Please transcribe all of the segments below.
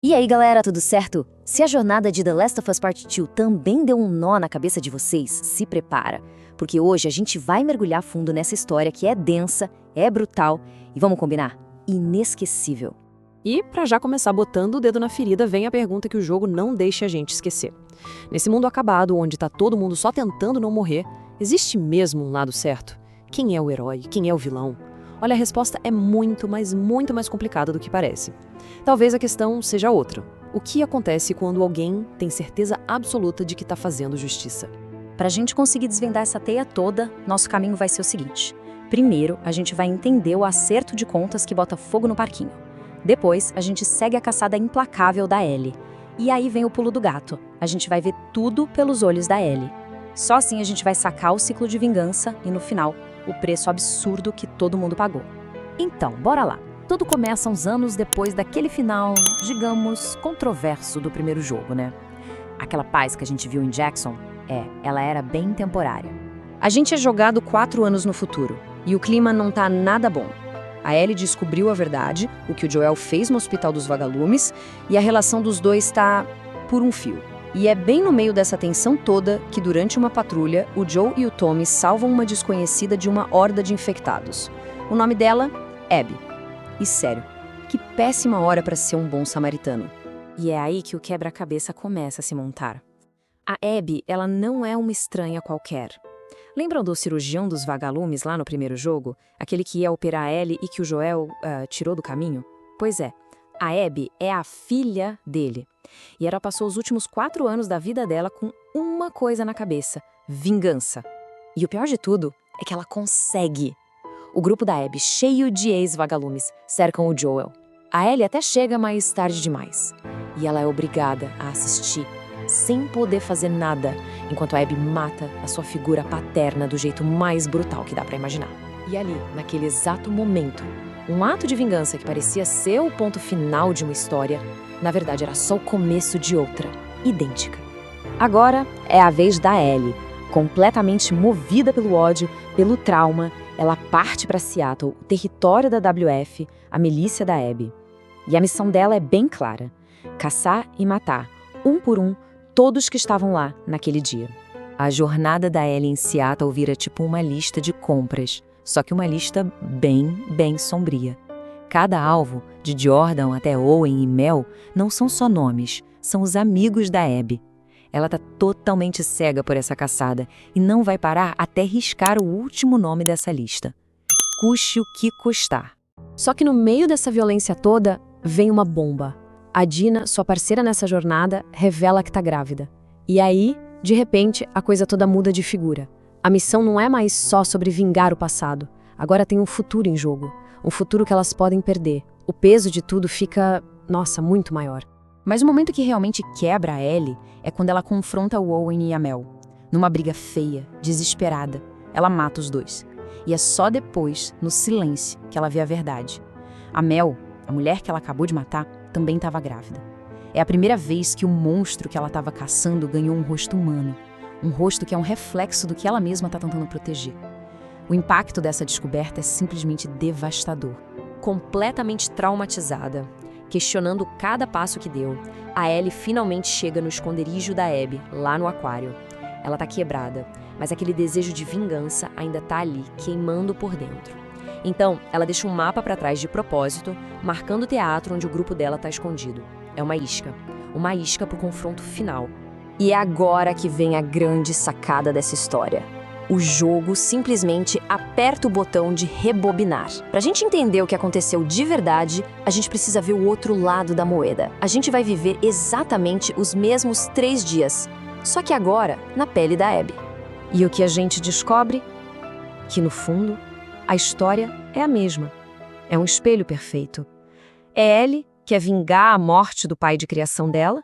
E aí galera, tudo certo? Se a jornada de The Last of Us Part 2 também deu um nó na cabeça de vocês, se prepara, porque hoje a gente vai mergulhar fundo nessa história que é densa, é brutal e, vamos combinar, inesquecível. E, pra já começar botando o dedo na ferida, vem a pergunta que o jogo não deixa a gente esquecer. Nesse mundo acabado, onde tá todo mundo só tentando não morrer, existe mesmo um lado certo? Quem é o herói? Quem é o vilão? Olha, a resposta é muito mais complicada do que parece. Talvez a questão seja outra. O que acontece quando alguém tem certeza absoluta de que está fazendo justiça? Para a gente conseguir desvendar essa teia toda, nosso caminho vai ser o seguinte. Primeiro, a gente vai entender o acerto de contas que bota fogo no parquinho. Depois, a gente segue a caçada implacável da Ellie. E aí vem o pulo do gato. A gente vai ver tudo pelos olhos da Ellie. Só assim a gente vai sacar o ciclo de vingança e, no final, o preço absurdo que todo mundo pagou. Então, bora lá. Tudo começa uns anos depois daquele final, digamos, controverso do primeiro jogo, né? Aquela paz que a gente viu em Jackson, ela era bem temporária. A gente é jogado 4 anos no futuro, e o clima não tá nada bom. A Ellie descobriu a verdade, o que o Joel fez no Hospital dos Vagalumes, e a relação dos dois tá por um fio. E é bem no meio dessa tensão toda que, durante uma patrulha, o Joe e o Tommy salvam uma desconhecida de uma horda de infectados. O nome dela? Abby. E sério, que péssima hora para ser um bom samaritano. E é aí que o quebra-cabeça começa a se montar. A Abby, ela não é uma estranha qualquer. Lembram do cirurgião dos vagalumes lá no primeiro jogo? Aquele que ia operar a Ellie e que o Joel tirou do caminho? Pois é, a Abby é a filha dele. E ela passou os últimos 4 anos da vida dela com uma coisa na cabeça: vingança. E o pior de tudo é que ela consegue. O grupo da Abby, cheio de ex-vagalumes, cercam o Joel. A Ellie até chega mais tarde demais. E ela é obrigada a assistir, sem poder fazer nada, enquanto a Abby mata a sua figura paterna do jeito mais brutal que dá pra imaginar. E ali, naquele exato momento, um ato de vingança que parecia ser o ponto final de uma história, na verdade era só o começo de outra, idêntica. Agora é a vez da Ellie. Completamente movida pelo ódio, pelo trauma, ela parte para Seattle, o território da WF, a milícia da Abby. E a missão dela é bem clara: caçar e matar, um por um, todos que estavam lá naquele dia. A jornada da Ellie em Seattle vira tipo uma lista de compras, só que uma lista bem sombria. Cada alvo, de Jordan até Owen e Mel, não são só nomes, são os amigos da Abby. Ela tá totalmente cega por essa caçada e não vai parar até riscar o último nome dessa lista. Custe o que custar. Só que no meio dessa violência toda, vem uma bomba. A Dina, sua parceira nessa jornada, revela que tá grávida. E aí, de repente, a coisa toda muda de figura. A missão não é mais só sobre vingar o passado. Agora tem um futuro em jogo. Um futuro que elas podem perder. O peso de tudo fica, muito maior. Mas o momento que realmente quebra a Ellie é quando ela confronta o Owen e a Mel. Numa briga feia, desesperada, ela mata os dois. E é só depois, no silêncio, que ela vê a verdade. A Mel, a mulher que ela acabou de matar, também estava grávida. É a primeira vez que o monstro que ela estava caçando ganhou um rosto humano. Um rosto que é um reflexo do que ela mesma está tentando proteger. O impacto dessa descoberta é simplesmente devastador. Completamente traumatizada, questionando cada passo que deu, a Ellie finalmente chega no esconderijo da Abby, lá no aquário. Ela tá quebrada, mas aquele desejo de vingança ainda tá ali, queimando por dentro. Então, ela deixa um mapa pra trás de propósito, marcando o teatro onde o grupo dela tá escondido. É uma isca pro confronto final. E é agora que vem a grande sacada dessa história. O jogo simplesmente aperta o botão de rebobinar. Pra gente entender o que aconteceu de verdade, a gente precisa ver o outro lado da moeda. A gente vai viver exatamente os mesmos 3 dias, só que agora na pele da Abby. E o que a gente descobre? Que no fundo, a história é a mesma. É um espelho perfeito. É Ellie que quer vingar a morte do pai de criação dela.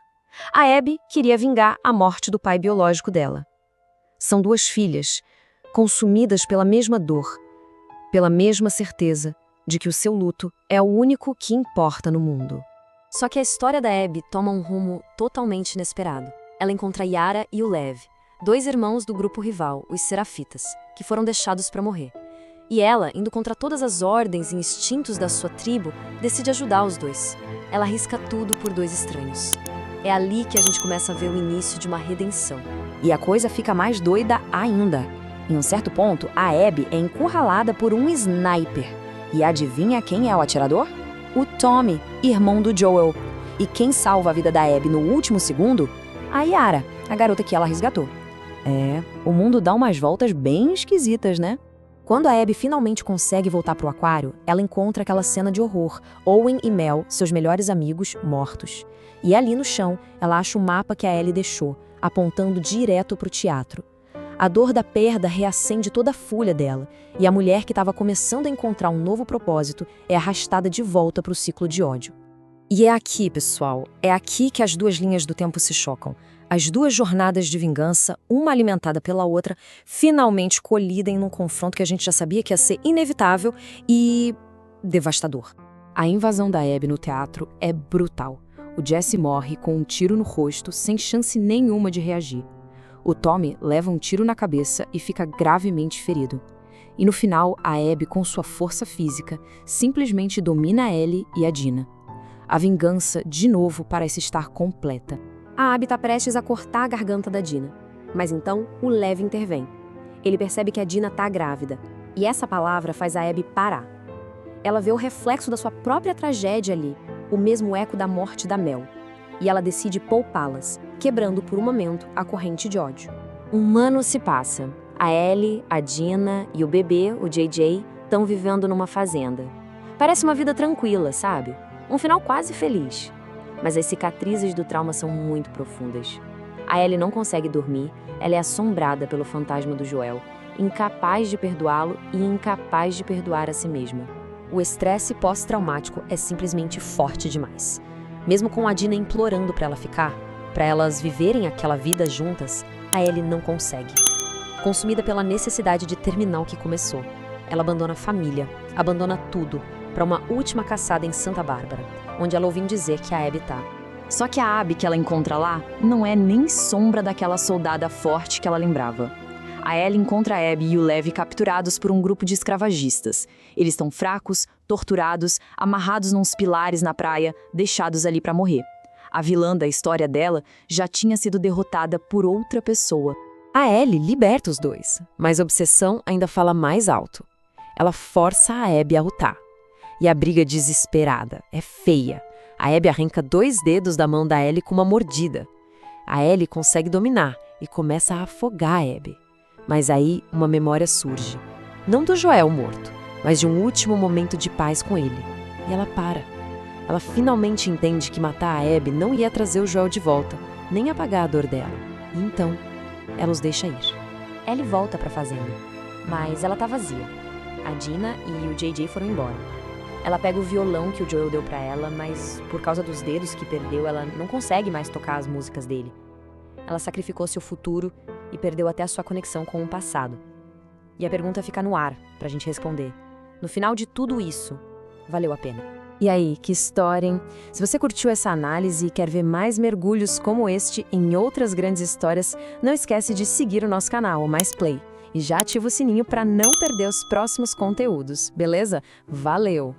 A Abby queria vingar a morte do pai biológico dela. São 2 filhas, consumidas pela mesma dor, pela mesma certeza de que o seu luto é o único que importa no mundo. Só que a história da Abby toma um rumo totalmente inesperado. Ela encontra Yara e o Lev, 2 irmãos do grupo rival, os Serafitas, que foram deixados para morrer. E ela, indo contra todas as ordens e instintos da sua tribo, decide ajudar os 2. ela arrisca tudo por dois estranhos. É ali que a gente começa a ver o início de uma redenção. E a coisa fica mais doida ainda. Em um certo ponto, a Abby é encurralada por um sniper. E adivinha quem é o atirador? O Tommy, irmão do Joel. E quem salva a vida da Abby no último segundo? A Yara, a garota que ela resgatou. O mundo dá umas voltas bem esquisitas, né? Quando a Abby finalmente consegue voltar pro aquário, ela encontra aquela cena de horror, Owen e Mel, seus melhores amigos, mortos. E ali no chão, ela acha o mapa que a Ellie deixou, apontando direto pro teatro. A dor da perda reacende toda a fúria dela, e a mulher que estava começando a encontrar um novo propósito é arrastada de volta pro ciclo de ódio. E é aqui, pessoal, é aqui que as duas linhas do tempo se chocam. As duas jornadas de vingança, uma alimentada pela outra, finalmente colidem num confronto que a gente já sabia que ia ser inevitável e devastador. A invasão da Abby no teatro é brutal. O Jesse morre com um tiro no rosto, sem chance nenhuma de reagir. O Tommy leva um tiro na cabeça e fica gravemente ferido. E no final, a Abby, com sua força física, simplesmente domina a Ellie e a Dina. A vingança, de novo, parece estar completa. A Abby está prestes a cortar a garganta da Dina. Mas então, o Lev intervém. Ele percebe que a Dina está grávida. E essa palavra faz a Abby parar. Ela vê o reflexo da sua própria tragédia ali, o mesmo eco da morte da Mel. E ela decide poupá-las, quebrando por um momento a corrente de ódio. Um ano se passa. A Ellie, a Dina e o bebê, o JJ, estão vivendo numa fazenda. Parece uma vida tranquila, sabe? Um final quase feliz. Mas as cicatrizes do trauma são muito profundas. A Ellie não consegue dormir, ela é assombrada pelo fantasma do Joel, incapaz de perdoá-lo e incapaz de perdoar a si mesma. O estresse pós-traumático é simplesmente forte demais. Mesmo com a Dina implorando para ela ficar, para elas viverem aquela vida juntas, a Ellie não consegue. Consumida pela necessidade de terminar o que começou, ela abandona a família, abandona tudo, para uma última caçada em Santa Bárbara, onde ela ouviu dizer que a Abby tá. Só que a Abby que ela encontra lá não é nem sombra daquela soldada forte que ela lembrava. A Ellie encontra a Abby e o Lev capturados por um grupo de escravagistas. Eles estão fracos, torturados, amarrados nos pilares na praia, deixados ali para morrer. A vilã da história dela já tinha sido derrotada por outra pessoa. A Ellie liberta os dois, mas a obsessão ainda fala mais alto. Ela força a Abby a lutar. E a briga desesperada é feia. A Abby arranca 2 dedos da mão da Ellie com uma mordida. A Ellie consegue dominar e começa a afogar a Abby. Mas aí uma memória surge. Não do Joel morto, mas de um último momento de paz com ele. E ela para. Ela finalmente entende que matar a Abby não ia trazer o Joel de volta, nem apagar a dor dela. E então, ela os deixa ir. Ellie volta para a fazenda, mas ela tá vazia. A Dina e o JJ foram embora. Ela pega o violão que o Joel deu pra ela, mas por causa dos dedos que perdeu, ela não consegue mais tocar as músicas dele. Ela sacrificou seu futuro e perdeu até a sua conexão com o passado. E a pergunta fica no ar pra gente responder. No final de tudo isso, valeu a pena. E aí, que história, hein? Se você curtiu essa análise e quer ver mais mergulhos como este em outras grandes histórias, não esquece de seguir o nosso canal, o Mais Play. E já ativa o sininho para não perder os próximos conteúdos, beleza? Valeu!